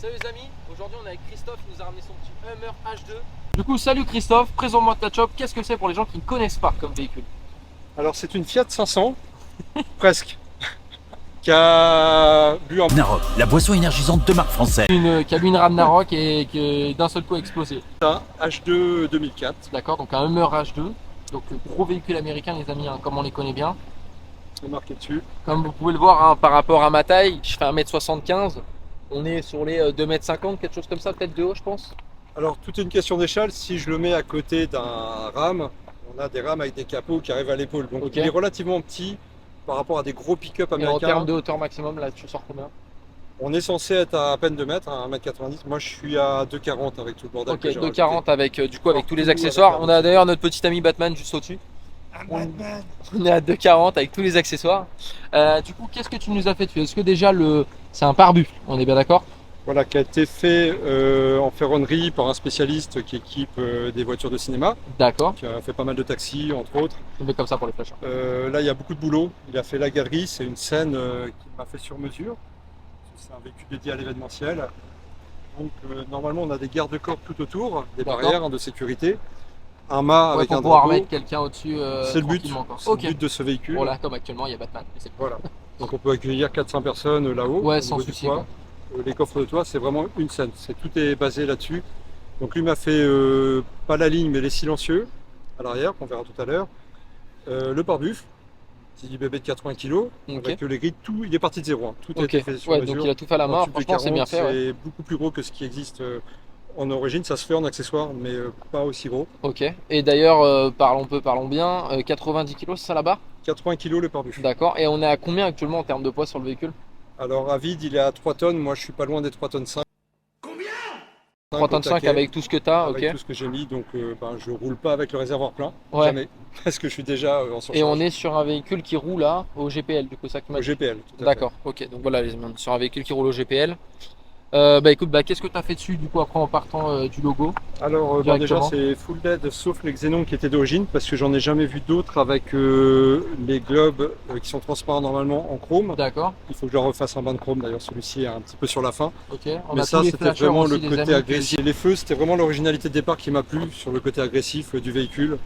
Salut les amis, aujourd'hui on est avec Christophe, il nous a ramené son petit Hummer H2. Du coup salut Christophe, présente-moi ta shop, qu'est-ce que c'est pour les gens qui ne connaissent pas comme véhicule? Alors c'est une Fiat 500, presque, qui a bu en Narok, la boisson énergisante de marque française. Une cabine Ragnarok et qui d'un seul coup a explosé. H2 2004. D'accord, donc un Hummer H2, donc gros véhicule américain les amis, hein, comme on les connaît bien. C'est marqué dessus. Comme vous pouvez le voir hein, par rapport à ma taille, je fais 1m75, on est sur les 2m50, quelque chose comme ça, peut-être de haut je pense. Alors tout est une question d'échelle, si je le mets à côté d'un RAM, on a des rames avec des capots qui arrivent à l'épaule. Donc Ok. il est relativement petit par rapport à des gros pick-up Et en américains. termes de hauteur maximum, là tu sors combien? On est censé être à peine 2 mètres, à 1m90. Moi je suis à 2,40 avec tout le bordel Ok, que j'ai 2,40 avec du coup avec tous les Partout, accessoires. avec On a d'ailleurs notre petit ami Batman juste au-dessus. On est à 2,40 avec tous les accessoires. Du coup, qu'est-ce que tu nous as fait dessus? Est-ce que déjà c'est un pare-buffle? On est bien d'accord? Voilà, qui a été fait en ferronnerie par un spécialiste qui équipe des voitures de cinéma, D'accord. qui a fait pas mal de taxis entre autres. On fait comme ça pour les flashers. Là, il y a beaucoup de boulot. Il a fait la galerie, c'est une scène qu'il m'a fait sur mesure. C'est un véhicule dédié à l'événementiel. Donc, normalement, on a des garde-corps tout autour, des D'accord. barrières de sécurité, un mât Ouais, avec pour un pouvoir drapeau. mettre quelqu'un au-dessus. C'est le but. Tranquillement, quoi. C'est Ok. le but de ce véhicule. Bon, là, comme actuellement, il y a Batman. Mais c'est- Voilà. Donc, on peut accueillir 400 personnes là-haut. Ouais, au sans niveau du souci, toit. quoi. Les coffres de toit, c'est vraiment une scène. Tout est basé là-dessus. Donc, lui m'a fait pas la ligne, mais les silencieux à l'arrière, qu'on verra tout à l'heure. Le pare-buffle. Petit bébé de 80 kg, Ok. avec les grilles, tout, il est parti de zéro. Hein. Tout a Ok. été fait sur Ouais, mesure. donc il a tout fait à la main. En dessous de Franchement, c'est bien 40, fait. Ouais. C'est beaucoup plus gros que ce qui existe en origine. Ça se fait en accessoire, mais pas aussi gros. Ok. Et d'ailleurs, parlons bien. 90 kg, c'est ça là-bas? 80 kg le pare-buffle. D'accord. Et on est à combien actuellement en termes de poids sur le véhicule? Alors à vide, il est à 3 tonnes. Moi, je suis pas loin des 3 tonnes 5. 3 tonnes 5 avec tout ce que tu as. Avec Ok. tout ce que j'ai mis. Donc je roule pas avec le réservoir plein. Ouais. Jamais. Parce que je suis déjà en surcharge. Et on est sur un véhicule qui roule là au GPL, du coup, ça que tu m'as Au dit. GPL. tout à fait. D'accord, ok, donc voilà, les amis, on est sur un véhicule qui roule au GPL. Écoute, qu'est-ce que tu as fait dessus du coup après en partant du logo? Alors déjà Directement. c'est full LED sauf les xénons qui étaient d'origine parce que j'en ai jamais vu d'autres avec les globes qui sont transparents normalement en chrome. D'accord, Il faut que je leur refasse un bain de chrome d'ailleurs, celui-ci est un petit peu sur la fin. ok. On Mais a ça tous les c'était flashers vraiment le aussi, les côté amis, agressif. Les feux c'était vraiment l'originalité de départ qui m'a plu sur le côté agressif du véhicule.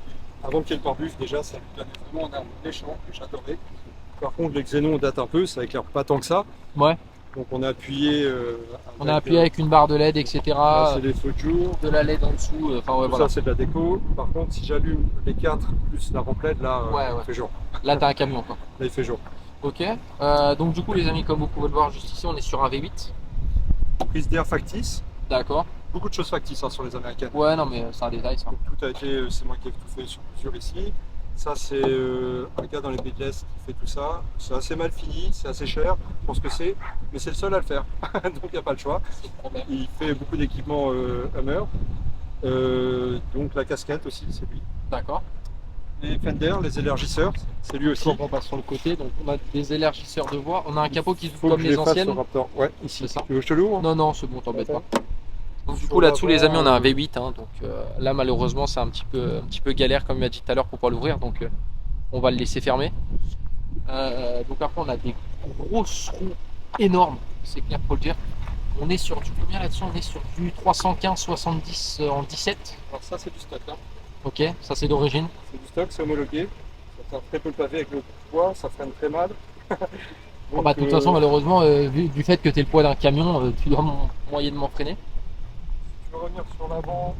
Avant qu'il y ait le pare-buffle déjà ça me donnait vraiment un air méchant que j'adorais. Par contre les xénons datent un peu, ça éclaire pas tant que ça. Ouais, Donc on a appuyé on a appuyé avec une barre de LED, etc. là, c'est les feux de jour. De la LED en dessous, enfin ouais, Tout voilà. ça c'est de la déco. Par contre si j'allume les 4 plus la lampe LED là Ouais, ouais. il fait jour. Là, t'as un camion quoi. Là il fait jour. Ok, donc du coup, les amis, comme vous pouvez le voir juste ici, on est sur un V8. Prise d'air factice. D'accord. Beaucoup de choses factices hein, sur les américaines. Ouais, non, mais c'est un détail ça. Tout a été, c'est moi qui ai tout fait sur mesure ici. Ça c'est un gars dans les BDS qui fait tout ça. C'est assez mal fini, c'est assez cher pour ce que c'est, mais c'est le seul à le faire. Donc il n'y a pas le choix. C'est le problème. Il fait beaucoup d'équipements Hummer. Donc la casquette aussi, c'est lui. D'accord. Les Fender, les élargisseurs, c'est lui aussi. Donc on passe sur le côté, donc on a des élargisseurs de voix. On a un capot qui Faut s'ouvre comme que je les fasse anciennes. le Raptor. Ouais, ici. C'est ça. Tu veux que je te l'ouvre? Non, non, c'est bon, t'embête pas. Donc du Sur coup là-dessous les amis on a un l'avant, V8 hein, donc là malheureusement c'est un petit peu galère comme il m'a dit tout à l'heure pour pouvoir l'ouvrir donc on va le laisser fermer. Donc après on a des grosses roues énormes, c'est clair faut le dire. On est sur du combien là-dessus? On est sur du 315/70 en 17. Alors ça c'est du stock là. Ok, ça c'est d'origine. C'est du stock, c'est homologué. Ça tient très peu le pavé avec le poids, ça freine très mal. Bon, de toute façon malheureusement vu du fait que tu es le poids d'un camion tu dois moyennement freiner. Je vais revenir sur l'avant,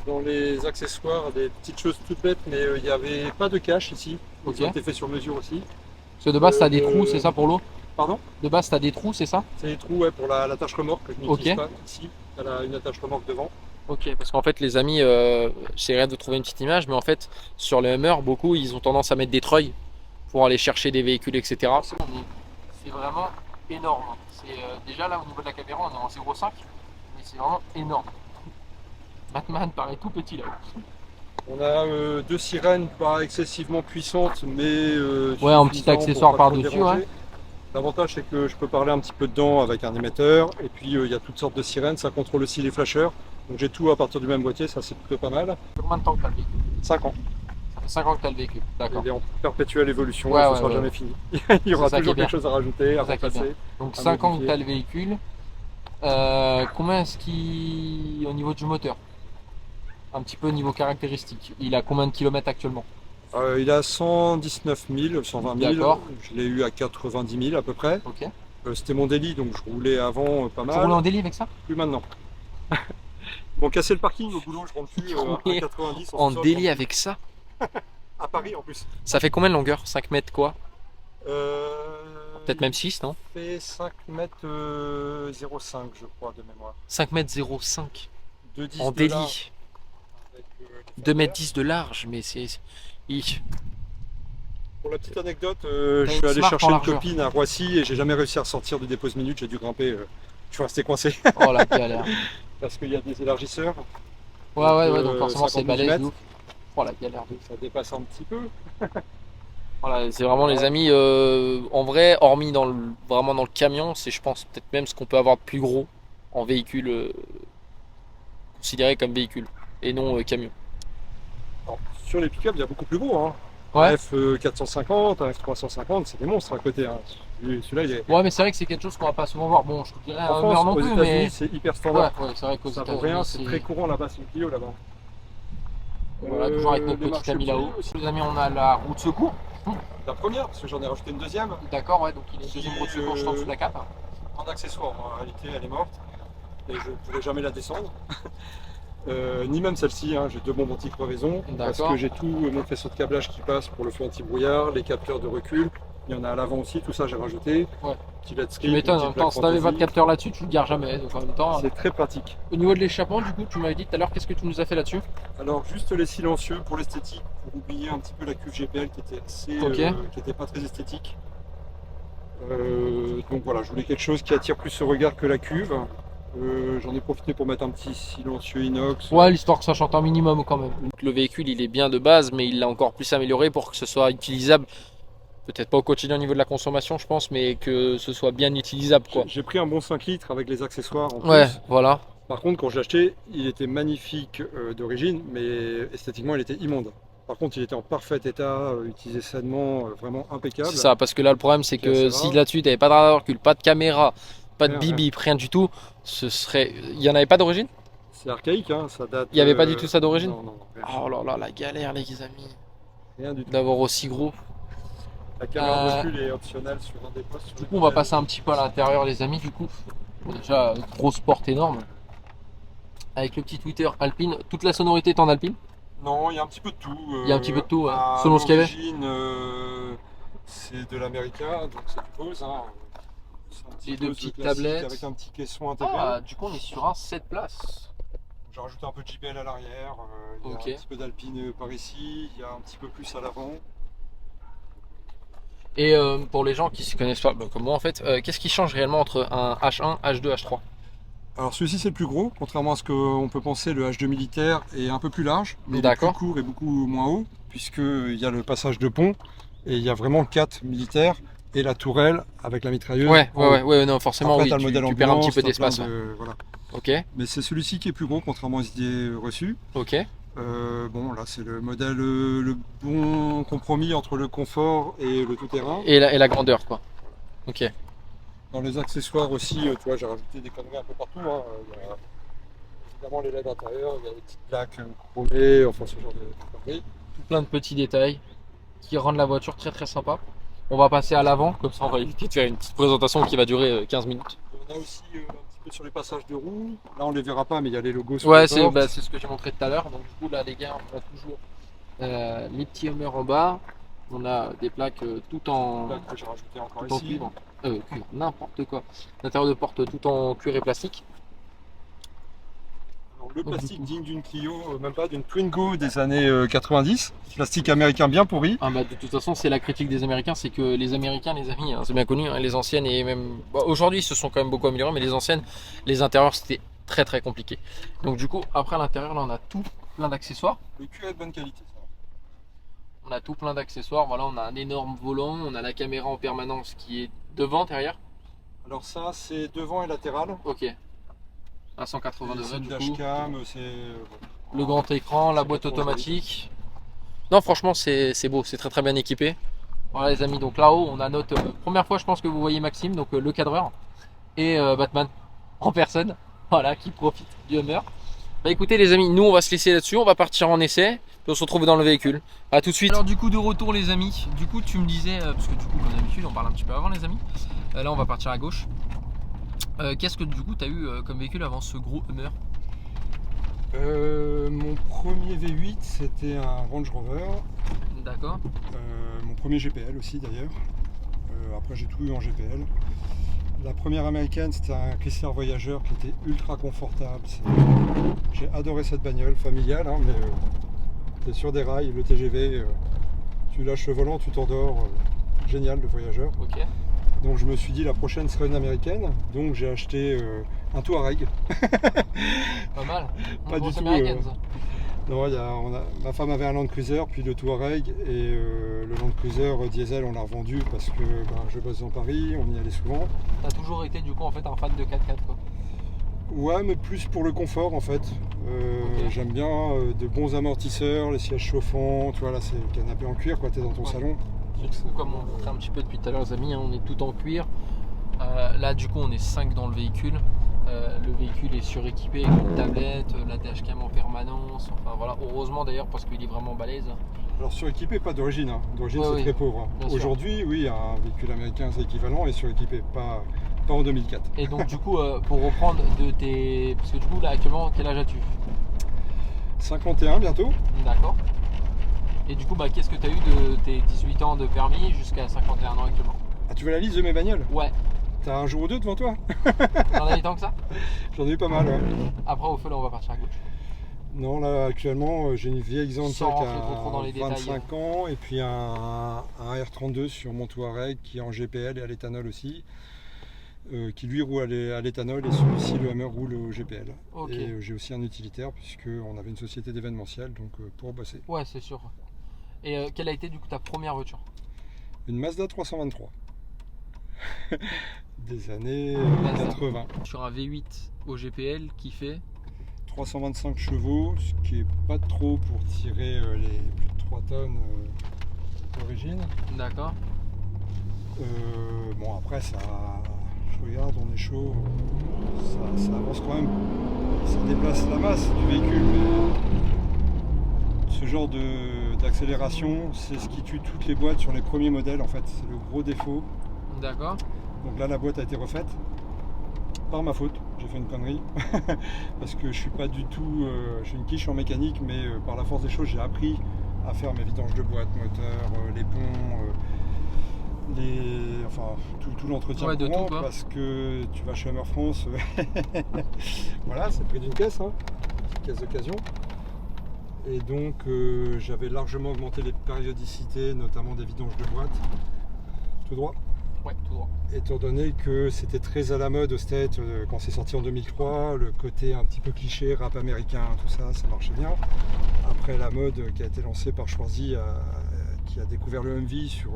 dans les accessoires, des petites choses toutes bêtes, mais il n'y avait pas de cache ici. Ok. Ils ont été fait sur mesure aussi. Parce que de base tu as des trous, c'est ça pour l'eau? Pardon? De base tu as des trous, c'est ça? C'est des trous ouais, pour l'attache remorque que je n'utilise Ok. pas ici. Elle a une attache remorque devant. Ok, parce qu'en fait les amis, j'essaierai de trouver une petite image, mais en fait sur les Hummer, beaucoup ils ont tendance à mettre des treuils pour aller chercher des véhicules, etc. C'est vraiment énorme. Déjà là au niveau de la caméra on est en 0,5, mais c'est vraiment énorme. Batman paraît tout petit là. On a deux sirènes pas excessivement puissantes, mais Ouais, un petit suffisantes accessoire pour pas trop par-dessus, déranger. ouais. L'avantage c'est que je peux parler un petit peu dedans avec un émetteur, et puis il y a toutes sortes de sirènes, ça contrôle aussi les flashers. Donc j'ai tout à partir du même boîtier, ça c'est plutôt pas mal. Combien de temps que tu as le véhicule? 5 ans. Ça fait 5 ans que tu as le véhicule, d'accord. Il est en perpétuelle évolution, Ouais, et ce ouais, sera ouais. jamais fini. Il y aura C'est ça qui est toujours bien. quelque chose à rajouter, à C'est ça qui est bien. remplacer. Donc à 5 ans que modifier. tu as le véhicule. combien est-ce qu'il, au niveau du moteur, un petit peu au niveau caractéristique, il a combien de kilomètres actuellement? Il a 119 000, 120 000. D'accord. Je l'ai eu à 90 000 à peu près. Ok. C'était mon délit, donc je roulais avant pas Tu mal. roules en délit avec ça? Plus maintenant. Ils m'ont cassé le parking au boulot, je rentre plus à 90 En sous-sol, délit avec ça? à Paris en plus. Ça fait combien de longueur? 5 mètres quoi? Peut-être même il 6, non? fait 5 mètres 05 je crois de mémoire. 5 mètres 05 2,10 en de délit. large avec, les 2 mètres fenders. 10 de large, mais c'est. Pour la petite anecdote, je suis une allé Smart chercher en une largeur. copine à Roissy et j'ai jamais réussi à ressortir du dépose minute, j'ai dû grimper. Je suis resté coincé Oh la galère. parce qu'il y a des élargisseurs. Ouais, donc forcément c'est 50 balèze de millimètres. ouf. Oh la galère de ouf. Ça dépasse un petit peu. Voilà, c'est vraiment les amis, en vrai, hormis vraiment dans le camion, c'est je pense peut-être même ce qu'on peut avoir de plus gros en véhicule, considéré comme véhicule, et non camion. Alors, sur les pick-up, il y a beaucoup plus gros. Hein. Ouais. Un F450, un F350, c'est des monstres à côté. Hein. Celui-là, il est. Ouais, mais c'est vrai que c'est quelque chose qu'on va pas souvent voir. Bon, je te dirais un En Hummer France, non aux plus, États-Unis, mais. c'est hyper Ouais, standard. c'est vrai qu'aux Ça vaut États-Unis, rien, c'est très courant là-bas, c'est une Clio là-bas. Voilà, toujours avec notre Les petit ami marche-pieds là-haut. aussi. Les amis, on a la roue de secours. La première, parce que j'en ai rajouté une deuxième. D'accord, ouais, donc il est deuxième Qui, roue de secours juste en dessous de la cape. En accessoire, en réalité, elle est morte. Et je ne pourrais jamais la descendre. Ni même celle-ci, hein. J'ai deux bombes anti-crevaison. Parce D'accord. que j'ai tout mon faisceau de câblage qui passe pour le feu anti-brouillard, les capteurs de recul. Il y en a à l'avant aussi, tout ça j'ai rajouté. Ouais. Petit LED Tu strip, m'étonnes, en petit même temps, Black si t'avais pas de Fantasy. capteur là-dessus, tu le gares jamais. Donc en même temps, C'est très pratique. au niveau de l'échappement, du coup, tu m'avais dit tout à l'heure, qu'est-ce que tu nous as fait là-dessus? Alors juste les silencieux pour l'esthétique, pour oublier un petit peu la cuve GPL qui était assez, Ok. qui était pas très esthétique. Donc voilà, je voulais quelque chose qui attire plus ce regard que la cuve. J'en ai profité pour mettre un petit silencieux inox. Ouais, l'histoire que ça chante un minimum quand même. Le véhicule, il est bien de base, mais il l'a encore plus amélioré pour que ce soit utilisable. Peut-être pas au quotidien au niveau de la consommation, je pense, mais que ce soit bien utilisable, quoi. J'ai pris un bon 5 litres avec les accessoires en Ouais, plus. voilà. Par contre, quand je l'ai acheté, il était magnifique d'origine, mais esthétiquement, il était immonde. Par contre, il était en parfait état, utilisé sainement, vraiment impeccable. C'est ça, parce que là, le problème, c'est C'est assez que rare. si là-dessus, t'avais pas de radar de recul, pas de caméra, pas de Rien, bip, rien du tout, ce serait. Il y en avait pas d'origine? C'est archaïque, hein, ça date. Il y avait pas du tout ça d'origine? Non, non, rien, Oh là là, la galère, les amis, rien du tout. d'avoir aussi gros. La caméra de recul est optionnelle sur un des postes. sur Du les coup, on va modèles. passer un petit peu à l'intérieur, les amis. Du coup, déjà, grosse porte énorme. Avec le petit tweeter Alpine. Toute la sonorité est en Alpine. Non, il y a un petit peu de tout. Il y a un petit peu de tout, ouais. À Selon ce qu'il y avait. l'origine, c'est de l'américain, donc c'est du Bose. Hein. C'est un petit Les deux Bose petites classique tablettes. avec un petit caisson intégré. Ah, du coup, on est sur un 7 places. J'ai rajouté un peu de JBL à l'arrière. Il y a Ok. un petit peu d'Alpine par ici. Il y a un petit peu plus à l'avant. Et pour les gens qui se connaissent pas, bah, comme moi en fait, qu'est-ce qui change réellement entre un H1, H2, H3? Alors celui-ci c'est le plus gros, contrairement à ce qu'on peut penser, le H2 militaire est un peu plus large, mais il est plus D'accord. court et beaucoup moins haut, puisqu'il y a le passage de pont, et il y a vraiment le 4 militaire et la tourelle avec la mitrailleuse. Ouais, non, forcément, Après, oui, t'as le modèle tu perds un petit ambulance, peu t'as d'espace. plein Ouais. de- voilà. Ok, Mais c'est celui-ci qui est plus gros, contrairement aux idées reçues. ok. Bon, là c'est le modèle, le bon compromis entre le confort et le tout-terrain. Et la grandeur, quoi. Ok. Dans les accessoires aussi, tu vois, j'ai rajouté des conneries un peu partout. Hein. Il y a évidemment les LED intérieurs, il y a des petites plaques chromées, enfin ce genre de conneries. Tout plein de petits détails qui rendent la voiture très très sympa. On va passer à l'avant, comme ça on va éviter de faire une petite présentation qui va durer 15 minutes. On a aussi un petit peu sur les passages de roues. Là on les verra pas, mais il y a les logos sur Ouais, les c'est portes. c'est ce que j'ai montré tout à l'heure. Donc du coup là les gars, on a toujours les petits Hummer en bas. On a des plaques tout en Là, que j'ai rajouté encore tout en ici. cuivre. Cuivre, n'importe quoi. L'intérieur de porte tout en cuir et plastique. Alors, le Donc, plastique du coup. digne d'une Clio, même pas d'une Twingo des années 90. Plastique américain bien pourri. Ah bah de toute façon c'est la critique des Américains, c'est que les Américains, les amis, hein, c'est bien connu, hein, les anciennes et même bah, aujourd'hui ils se sont quand même beaucoup améliorés, mais les anciennes, les intérieurs c'était très très compliqué. Donc du coup après à l'intérieur là on a tout plein d'accessoires. Le cuir est de bonne qualité. Ça. On a tout plein d'accessoires. Voilà, on a un énorme volant, on a la caméra en permanence qui est devant, derrière. Alors ça c'est devant et latéral. Ok. À 180 C'est degrés une du coup. dashcam, c'est Le grand écran, la boîte automatique. Non, franchement, c'est beau, c'est très très bien équipé. Voilà les amis, donc là-haut, on a notre première fois, je pense que vous voyez Maxime, donc le cadreur, et Batman en personne. voilà, qui profite du Hummer. Bah écoutez les amis, nous on va se laisser là-dessus, on va partir en essai, puis on se retrouve dans le véhicule. A tout de suite. Alors du coup de retour les amis, du coup tu me disais, parce que du coup comme d'habitude on parle un petit peu avant les amis, là on va partir à gauche. Qu'est-ce que du coup tu as eu comme véhicule avant ce gros Hummer? Mon premier V8 c'était un Range Rover. D'accord. Mon premier GPL aussi d'ailleurs. Après j'ai tout eu en GPL. La première américaine c'était un Chrysler Voyager qui était ultra confortable. J'ai adoré cette bagnole familiale, hein, mais t'es sur des rails, le TGV, tu lâches le volant, tu t'endors. Génial le Voyager. Ok. Donc je me suis dit la prochaine serait une américaine. Donc j'ai acheté un Touareg. Pas mal. Pas du tout. Non, ma femme avait un Land Cruiser, puis le Touareg, et le Land Cruiser diesel on l'a revendu parce que je bosse dans Paris, on y allait souvent. T'as toujours été du coup en fait un fan de 4x4 quoi? Ouais, mais plus pour le confort en fait. Ok. J'aime bien de bons amortisseurs, les sièges chauffants, tu vois là c'est le canapé en cuir quoi, t'es dans ton Ouais. salon. Du coup, comme on montrait un petit peu depuis tout à l'heure les amis, hein, on est tout en cuir. Là du coup on est 5 dans le véhicule. Le véhicule est suréquipé avec une tablette, la dashcam en permanence. Enfin voilà, heureusement d'ailleurs parce qu'il est vraiment balèze. Alors suréquipé pas d'origine, hein. D'origine Ouais, c'est oui, très pauvre. bien Hein. sûr. Aujourd'hui oui, un véhicule américain c'est équivalent et suréquipé, pas en 2004. Et donc du coup pour reprendre de tes... Parce que du coup là actuellement quel âge as-tu? 51 bientôt. D'accord. Et du coup bah qu'est-ce que tu as eu de tes 18 ans de permis jusqu'à 51 ans actuellement? Ah tu veux la liste de mes bagnoles? Ouais. T'as un jour ou deux devant toi? T'en as eu tant que ça? J'en ai eu pas mal, ouais. Après au feu là on va partir à gauche. Non, là actuellement j'ai une vieille Xanta Sans qui rentrer trop dans a les détails. 25 ans et puis un R32 sur mon Touareg qui est en GPL et à l'éthanol aussi, qui lui roule à l'éthanol et celui-ci le Hammer roule au GPL. Ok. Et j'ai aussi un utilitaire puisqu'on avait une société d'événementiel donc pour bosser. Ouais c'est sûr. Et quelle a été du coup ta première voiture? Une Mazda 323 des années Mazda. 80. Sur un V8 au GPL qui fait 325 chevaux, ce qui est pas trop pour tirer les plus de 3 tonnes d'origine. d'accord. Bon après ça, je regarde, on est chaud, ça avance quand même, ça déplace la masse du véhicule, mais ce genre d'accélération, c'est ce qui tue toutes les boîtes sur les premiers modèles en fait, c'est le gros défaut. D'accord. Donc là la boîte a été refaite, par ma faute, j'ai fait une connerie, parce que je suis pas du tout, je suis une quiche en mécanique, mais par la force des choses j'ai appris à faire mes vidanges de boîte, moteur, les ponts, enfin tout l'entretien Ouais, de courant, tout, quoi. parce que tu vas chez Hammer France, voilà, c'est le prix d'une caisse, hein, petite caisse d'occasion. Et donc j'avais largement augmenté les périodicités, notamment des vidanges de boîte, tout droit. Ouais, tout droit. Étant donné que c'était très à la mode au States quand c'est sorti en 2003, le côté un petit peu cliché, rap américain, tout ça, ça marchait bien. Après la mode qui a été lancée par Schwarzy, qui a découvert le MV sur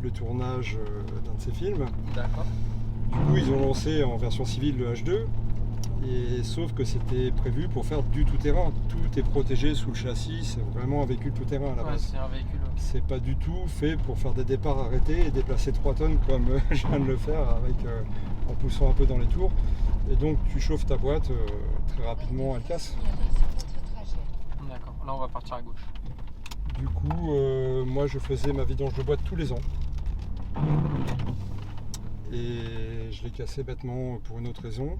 le tournage d'un de ses films. D'accord. Du coup, ils ont lancé en version civile le H2, et sauf que c'était prévu pour faire du tout-terrain. Tout est protégé sous le châssis, c'est vraiment un véhicule tout-terrain à la Ouais, base. c'est un véhicule. C'est pas du tout fait pour faire des départs arrêtés et déplacer 3 tonnes comme je viens de le faire en poussant un peu dans les tours. Et donc tu chauffes ta boîte, très rapidement elle casse. D'accord. Là on va partir à gauche. Du coup, moi je faisais ma vidange de boîte tous les ans. Et je l'ai cassé bêtement pour une autre raison.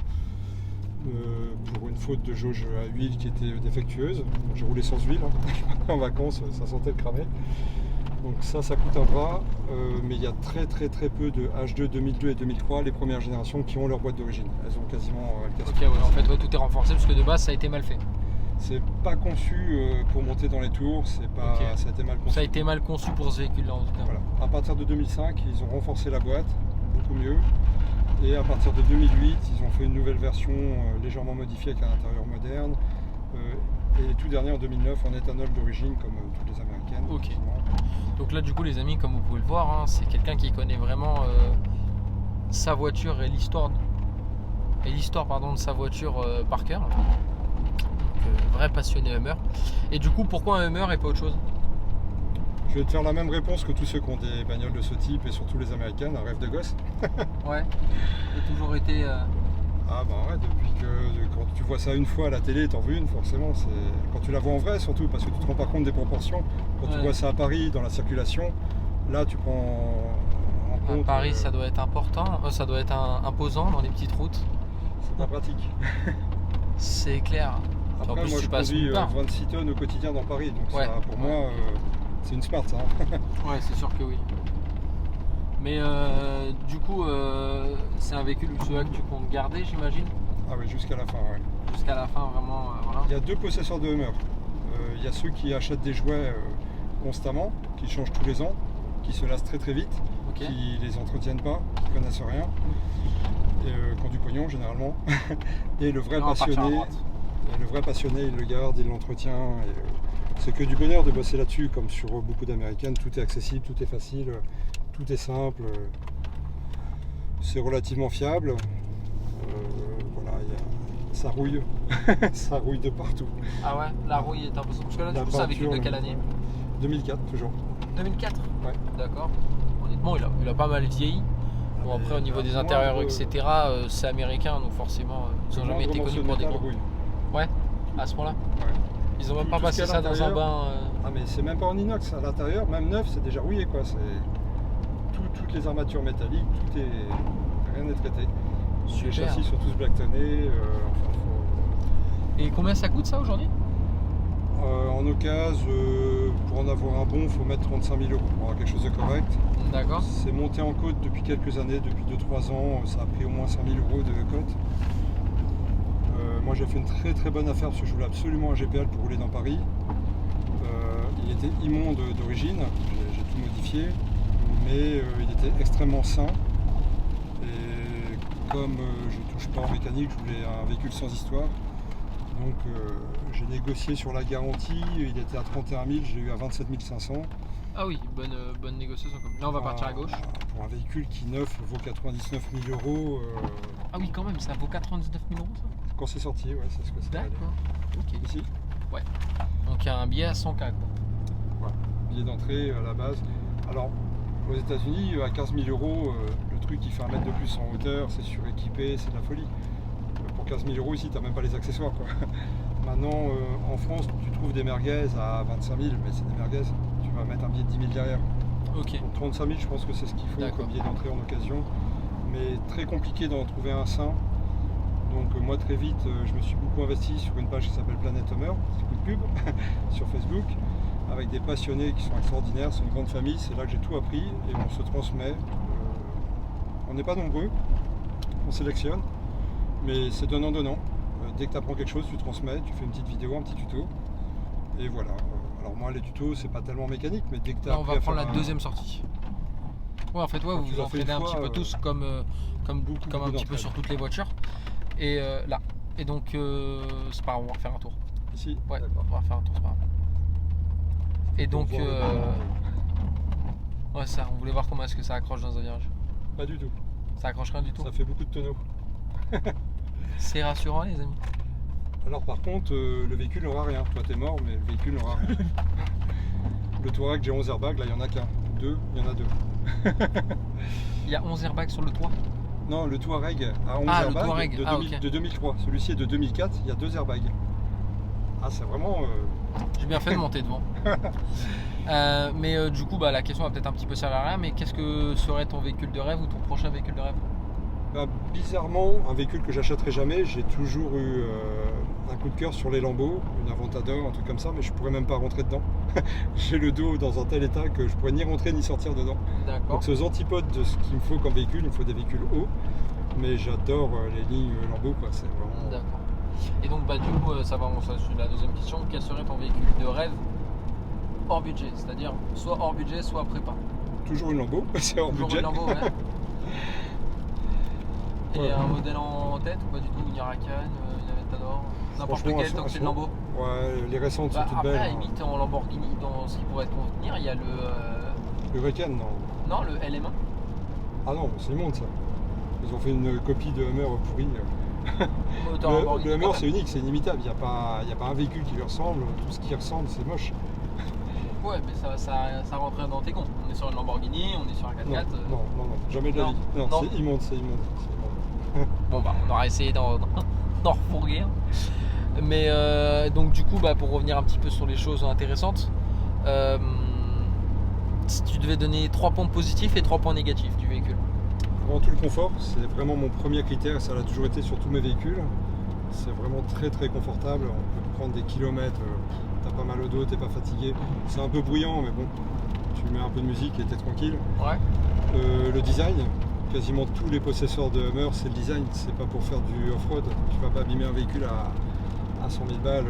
Pour une faute de jauge à huile qui était défectueuse. J'ai roulé sans huile, hein. En vacances, ça sentait le cramer. Donc ça coûte un bras, mais il y a très peu de H2 2002 et 2003, les premières générations, qui ont leur boîte d'origine. Elles ont quasiment le casque. Ok, ouais, en fait ouais, tout est renforcé parce que de base ça a été mal fait. C'est pas conçu pour monter dans les tours, Ok. ça a été mal conçu. Ça a été mal conçu pour ce véhicule là en tout cas. Voilà. À partir de 2005, ils ont renforcé la boîte, beaucoup mieux. Et à partir de 2008, ils ont fait une nouvelle version légèrement modifiée avec un intérieur moderne. Et tout dernier en 2009 en éthanol d'origine, comme toutes les américaines. Ok. effectivement. Donc là du coup les amis comme vous pouvez le voir, hein, c'est quelqu'un qui connaît vraiment sa voiture et l'histoire de sa voiture par cœur. Donc vrai passionné Hummer. Et du coup pourquoi un Hummer et pas autre chose? Je vais te faire la même réponse que tous ceux qui ont des bagnoles de ce type et surtout les américaines, un rêve de gosse. Ouais. J'ai toujours été. Ah bah ouais, depuis vois ça une fois à la télé, t'en veux une forcément. Quand tu la vois en vrai surtout, parce que tu te rends pas compte des proportions. Quand tu vois ça à Paris, dans la circulation, là tu prends en compte. À Paris, ça doit être important, ça doit être imposant dans les petites routes. C'est pas pratique. C'est clair. En Après, plus, moi tu je passes conduis nulle part. 26 tonnes au quotidien dans Paris, donc Ouais. ça, pour moi, c'est une Smart ça. Ouais, c'est sûr que oui. Mais du coup, c'est un véhicule que tu comptes garder, j'imagine, Ah oui, jusqu'à la fin, ouais. jusqu'à la fin, vraiment. Voilà. Il y a deux possesseurs de Hummer. Il y a ceux qui achètent des jouets constamment, qui changent tous les ans, qui se lassent très très vite, Ok. qui les entretiennent pas, qui connaissent rien, et, qui ont du pognon généralement. Et le vrai Non, partir à passionné, droite. il le garde, il l'entretient. C'est que du bonheur de bosser là-dessus, comme sur beaucoup d'américaines, tout est accessible, tout est facile, tout est simple, c'est relativement fiable. Voilà, ça rouille, ça rouille de partout. Ah ouais, la rouille est imposante. Parce que là, du La coup, c'est un véhicule de peinture, quelle année? 2004 toujours. 2004. Ouais. D'accord. Honnêtement, il a pas mal vieilli. Bon, après, au niveau des intérieurs, etc., c'est américain, donc forcément, ils ont jamais été connus pour des gros. rouille. Ouais, à ce point-là. Ouais. Ils ont même Tout pas ce passé qu'il y a à ça dans un bain. Ah mais c'est même pas en inox, à l'intérieur, même neuf, c'est déjà rouillé quoi. Toutes les armatures métalliques, rien n'est traité. Les Super. châssis sont tous blacktonnés. Et combien ça coûte ça aujourd'hui? En occasion, pour en avoir un bon, il faut mettre 35 000 € pour avoir quelque chose de correct. D'accord. C'est monté en côte depuis quelques années, depuis 2-3 ans, ça a pris au moins 5 000 € de côte. Moi j'ai fait une très très bonne affaire parce que je voulais absolument un GPL pour rouler dans Paris. Il était immonde d'origine, j'ai tout modifié, mais il était extrêmement sain. Et comme je touche pas en mécanique, je voulais un véhicule sans histoire. Donc j'ai négocié sur la garantie, il était à 31 000, j'ai eu à 27 500. Ah oui, bonne négociation. Là, on va partir à gauche. Pour un véhicule qui neuf vaut 99 000 €. Ah oui, quand même, ça vaut 99 000 € ça? Quand c'est sorti, ouais, c'est ce que c'est. D'accord. Ok. Ici, Donc il y a un billet à 100K quoi. billet d'entrée à la base. Alors, aux États-Unis, à 15 000 €, le truc qui fait un mètre de plus en hauteur, c'est suréquipé, c'est de la folie. Pour 15 000 € ici, tu n'as même pas les accessoires, quoi. Maintenant, en France, tu trouves des merguez à 25 000, mais c'est des merguez. Tu vas mettre un billet de 10 000 derrière. Ok. Donc 35 000, je pense que c'est ce qu'il faut D'accord. comme billet d'entrée en occasion. Mais très compliqué d'en trouver un sain. Donc moi très vite, je me suis beaucoup investi sur une page qui s'appelle Planète Hummer, petit coup de pub, sur Facebook, avec des passionnés qui sont extraordinaires, c'est une grande famille, c'est là que j'ai tout appris et on se transmet. On n'est pas nombreux, on sélectionne, mais c'est donnant-donnant. Dès que tu apprends quelque chose, tu transmets, tu fais une petite vidéo, un petit tuto, et voilà. Alors moi les tutos, c'est pas tellement mécanique, mais dès que tu as Là, on va prendre la deuxième sortie. Ouais, en fait, ouais, vous tu vous l'as fait entraînez une un petit fois, peu tous comme un beaucoup petit peu d'entraide. sur toutes les voitures. Et là. Et donc, c'est pas grave, on va refaire un tour. Ici, Ouais, d'accord. on va refaire un tour, c'est pas grave. Et donc, Pour voir le- ouais, ça, on voulait voir comment est-ce que ça accroche dans un virage. Pas du tout, Ça accroche rien du tout. ça fait beaucoup de tonneaux. C'est rassurant, les amis. Alors par contre, le véhicule n'aura rien. Toi t'es mort, mais le véhicule n'aura rien. Le Touareg, j'ai 11 airbags, là il n'y en a qu'un. Deux, il y en a deux. Il y a 11 airbags sur le toit. Non, le Touareg a 11 Ah, le airbags Touareg. de, Ah, 2000 ok. de 2003. Celui-ci est de 2004, il y a 2 airbags. Ah, c'est vraiment... J'ai bien fait de monter devant. Mais du coup, bah, la question va peut-être un petit peu servir à rien, mais qu'est-ce que serait ton véhicule de rêve ou ton prochain véhicule de rêve? bah, bizarrement, un véhicule que j'achèterai jamais, j'ai toujours eu un coup de cœur sur les Lambeaux, une Aventador, un truc comme ça, mais je pourrais même pas rentrer dedans. J'ai le dos dans un tel état que je pourrais ni rentrer ni sortir dedans. D'accord. Donc c'est aux antipodes de ce qu'il me faut comme véhicule, il me faut des véhicules hauts, mais j'adore les lignes Lambeaux, quoi. C'est vraiment... D'accord. Et donc, bah, du coup, ça va, ça c'est la deuxième question. Quel serait ton véhicule de rêve hors budget? C'est-à-dire soit hors budget, soit prépa. Toujours une Lambeau, c'est hors Toujours budget. une Lambo, ouais. Et Ouais. un modèle en tête ou pas du tout? Une Huracan, une Aventador, n'importe Franchement, lequel tant que c'est une Lambo. Ouais, les récentes Bah, sont toutes après, belles. à la hein. limite, en Lamborghini, dans ce qui pourrait te convenir, il y a Le Huracan, non. non, le LM1. Ah non, c'est immonde ça. Ils ont fait une copie de Hummer pourri. Moteur Le Lamborghini, Hummer quand c'est unique, c'est inimitable. Il n'y a pas un véhicule qui lui ressemble. Tout ce qui ressemble, c'est moche. même. Ouais, mais ça rentrait dans tes comptes. On est sur une Lamborghini, on est sur un 4x4. Non, jamais de la non, vie. Non, non. c'est immonde, c'est immonde. Bon, bah, on aura essayé d'en t'en refourguer. Mais donc du coup, pour revenir un petit peu sur les choses intéressantes, si tu devais donner 3 points positifs et 3 points négatifs du véhicule. Avant tout, le confort, c'est vraiment mon premier critère et ça l'a toujours été sur tous mes véhicules. C'est vraiment très très confortable, on peut prendre des kilomètres, t'as pas mal au dos, t'es pas fatigué. C'est un peu bruyant mais bon, tu mets un peu de musique et t'es tranquille. Ouais. Le design, quasiment tous les possesseurs de Hummer, c'est le design, c'est pas pour faire du off-road. Tu vas pas abîmer un véhicule à 100 000 balles.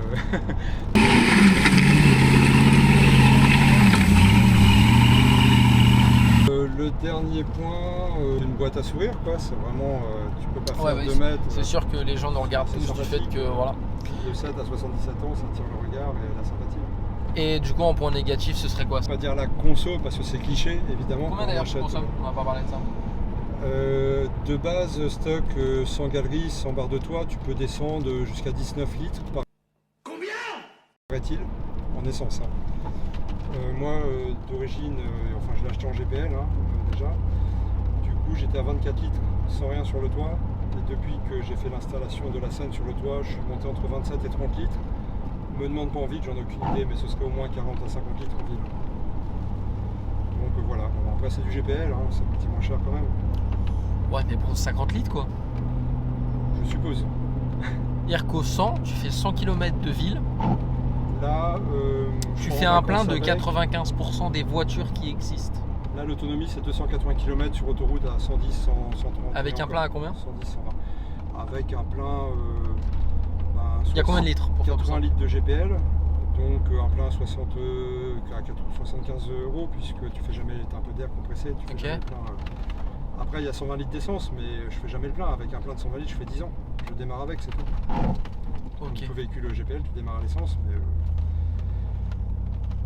Le dernier point, une boîte à sourire, quoi. C'est vraiment, tu peux pas faire 2 mètres. C'est sûr que les gens nous regardent tous du fait que voilà. De 7 à 77 ans, ça tire le regard et la sympathie. Et du coup, en point négatif, ce serait quoi? On va dire la conso parce que c'est cliché, évidemment. Combien d'ailleurs tu consommes? On va pas parler de ça. De base, stock sans galerie, sans barre de toit, tu peux descendre jusqu'à 19 litres par. Combien paraît-il en essence. Hein. Moi, d'origine, enfin je l'ai acheté en GPL déjà. Du coup, j'étais à 24 litres sans rien sur le toit. Et depuis que j'ai fait l'installation de la scène sur le toit, je suis monté entre 27 et 30 litres. Me demande pas en ville, j'en ai aucune idée, mais ce serait au moins 40 à 50 litres en ville. Donc voilà, bon, après c'est du GPL, ça coûte moins cher quand même. Ouais, mais bon, 50 litres quoi. Je suppose. Dire qu'au 100, tu fais 100 km de ville. Là, tu fais un plein de 95% des voitures qui existent. Là, l'autonomie c'est 280 km sur autoroute à 110, 130. Avec un plein à combien? 110, 120. Avec un plein. Il y a combien de litres pour 80 litres de GPL, donc un plein à 75 €, puisque tu fais jamais, t'as un peu d'air compressé, tu fais jamais le plein. Après il y a 120 litres d'essence, mais je fais jamais le plein. Avec un plein de 120 litres, je fais 10 ans. Je démarre avec, c'est tout. Okay. Tout véhicule GPL, tu démarres à l'essence, mais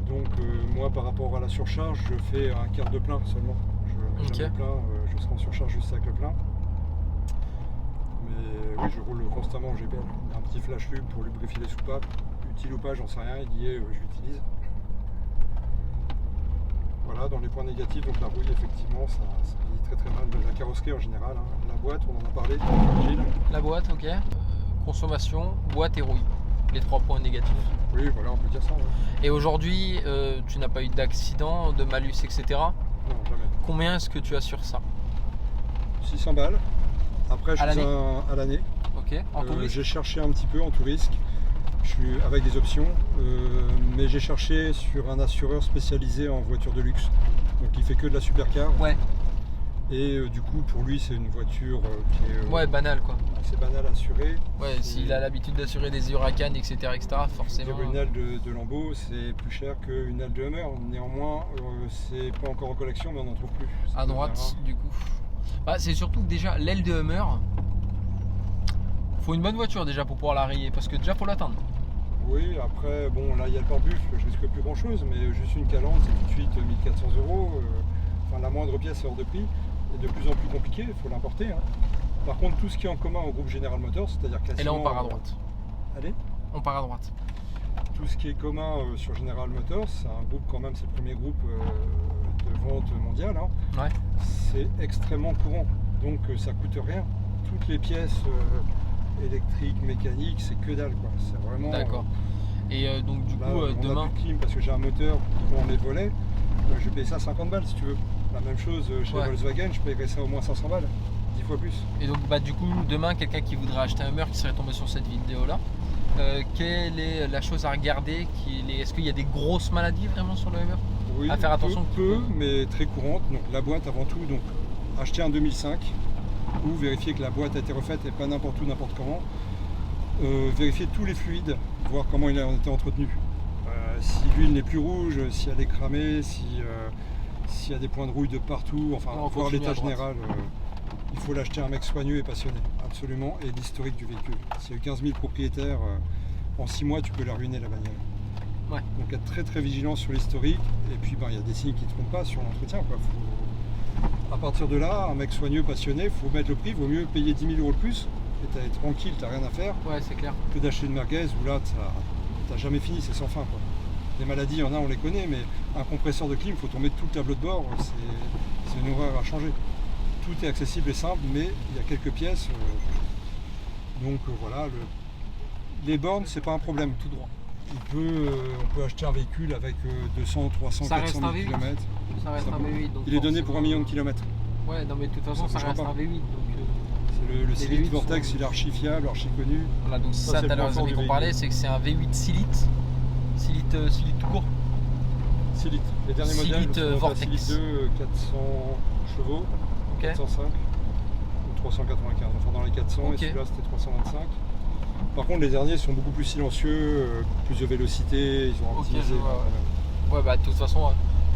donc moi par rapport à la surcharge, je fais un quart de plein seulement. Je mets jamais le plein, je serai en surcharge juste avec le plein. Mais oui, je roule constamment en GPL. Un petit flash lube pour lubrifier les soupapes. Utile ou pas, j'en sais rien. Il y est, je l'utilise. Voilà, dans les points négatifs, donc la rouille, effectivement, ça vieillit très très mal. La carrosserie en général. La boîte, on en a parlé, fragile. La boîte, ok. Consommation, boîte et rouille. Les 3 points négatifs. Oui, voilà, on peut dire ça. Ouais. Et aujourd'hui, tu n'as pas eu d'accident, de malus, etc. Non, jamais. Combien est-ce que tu as sur ça? 600 balles. Après, je suis à l'année. Ok. En tout risque. J'ai cherché un petit peu en tout risque. Je suis avec des options, mais j'ai cherché sur un assureur spécialisé en voiture de luxe. Donc il fait que de la supercar. Ouais. Et du coup, pour lui, c'est une voiture qui est ouais, banale quoi. C'est banal à assurer. Ouais, s'il a l'habitude d'assurer des Huracan, etc., forcément. Une aile de Lambo, c'est plus cher qu'une aile de Hummer. Néanmoins, c'est pas encore en collection, mais on n'en trouve plus. À droite, du coup. C'est surtout que déjà, l'aile de Hummer, faut une bonne voiture déjà pour pouvoir la rayer, parce que déjà faut l'atteindre. Oui, après, bon, là il y a le pare-buffle, je risque plus grand chose, mais juste une calandre, c'est tout de suite 1400 €. Enfin, la moindre pièce est hors de prix, et de plus en plus compliqué, il faut l'importer. Par contre, tout ce qui est en commun au groupe General Motors, c'est-à-dire quasiment... Et là on part à droite. Allez. On part à droite. Tout ce qui est commun sur General Motors, c'est un groupe quand même, c'est le premier groupe de vente mondiale. Ouais. C'est extrêmement courant, donc ça coûte rien. Toutes les pièces électriques, mécaniques, c'est que dalle quoi. C'est vraiment. D'accord. Et donc du coup demain. On a plus de clim parce que j'ai un moteur qui prend les volets. Je vais payer ça 50 balles si tu veux. La même chose chez Volkswagen, je paierais ça au moins 500 balles, 10 fois plus. Et donc du coup demain quelqu'un qui voudrait acheter un Hummer qui serait tombé sur cette vidéo là. Quelle est la chose à regarder? Est-ce qu'il y a des grosses maladies vraiment sur le Hummer? Oui, à faire attention. Peu, mais très courante. Donc la boîte avant tout. Donc acheter un 2005 ou vérifier que la boîte a été refaite et pas n'importe où, n'importe comment. Vérifier tous les fluides, voir comment il a été entretenu. Si l'huile n'est plus rouge, si elle est cramée, s'il y a des points de rouille de partout, enfin voir l'état général. Il faut l'acheter à un mec soigneux et passionné, absolument, et l'historique du véhicule. S'il y a eu 15 000 propriétaires, en 6 mois, tu peux la ruiner la bagnole. Ouais. Donc être très très vigilant sur l'historique, et puis il y a des signes qui ne trompent pas sur l'entretien. À partir de là, un mec soigneux, passionné, il faut mettre le prix, il vaut mieux payer 10 000 € de plus, et t'es tranquille, t'as rien à faire, ouais, c'est clair, que d'acheter une merguez où là, t'as jamais fini, c'est sans fin. Les maladies, il y en a, on les connaît, mais un compresseur de clim, il faut tomber tout le tableau de bord, c'est une horreur à changer. Tout est accessible et simple, mais il y a quelques pièces. Donc voilà, les bornes, c'est pas un problème, tout droit. On peut acheter un véhicule avec 200, 300, Ça 400 reste un 000 V8. km. Ça reste un V8. Donc Il est donné forcément- pour 1 million de kilomètres. Ouais, non mais de toute façon, Ça ça bougera reste pas. un V8. Donc, C'est le Les Silite V8 Vortex, sont- il est archi fiable, archi connu. voilà, donc Ça, ça, c'est tout à le l'heure, point les fort amis du qu'on véhicule. parlait, c'est que c'est un V8 Silite. Silite tout court. Silite. Les derniers modèles Silite, sont Vortex. Silite 2, 400 chevaux, Ok. 405 ou 395. Enfin dans les 400 Ok. et celui-là c'était 325. Par contre les derniers sont beaucoup plus silencieux, plus de vélocité, ils ont Ok, optimisé. je vois, ouais, bah de toute façon,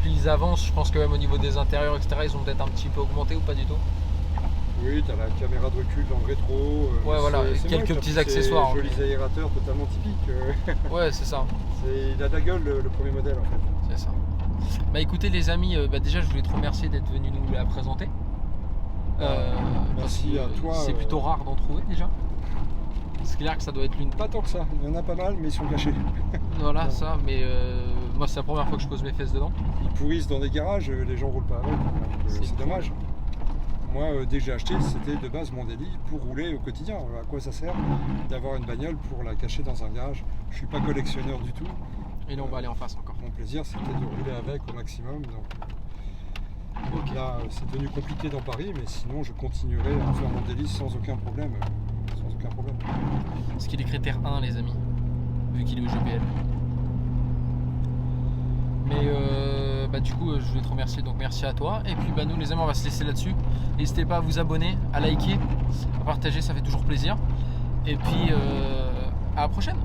plus ils avancent, je pense que même au niveau des intérieurs, etc., ils ont peut-être un petit peu augmenté ou pas du tout. Oui, tu as la caméra de recul dans le rétro. Ouais, voilà, c'est quelques moche, petits ces accessoires, Jolis mais- aérateurs totalement typiques. Ouais, c'est ça. Il a de la gueule le premier modèle en fait. C'est ça. Bah écoutez les amis, déjà je voulais te remercier d'être venu nous la présenter. Merci parce que, à toi, C'est plutôt rare d'en trouver déjà. C'est clair que ça doit être l'une. Pas tant que ça, il y en a pas mal mais ils sont cachés. Voilà Ouais. ça, mais moi c'est la première fois que je pose mes fesses dedans. Ils pourrissent dans des garages, les gens roulent pas avec, donc, C'est c'est cool. dommage. Moi, dès que j'ai acheté, c'était de base mon délit pour rouler au quotidien. À quoi ça sert d'avoir une bagnole pour la cacher dans un garage? Je suis pas collectionneur du tout. Et là on va aller en face encore. Mon plaisir, c'était de rouler avec au maximum. Donc Ok. là, c'est devenu compliqué dans Paris, mais sinon, je continuerai à faire mon délit sans aucun problème. Sans aucun problème. Ce qu'il est critère 1 les amis, vu qu'il est au GPL. Mais bah, du coup je voulais te remercier, donc merci à toi. Et puis bah, nous les amis on va se laisser là-dessus. N'hésitez pas à vous abonner, à liker, à partager, ça fait toujours plaisir. Et puis à la prochaine.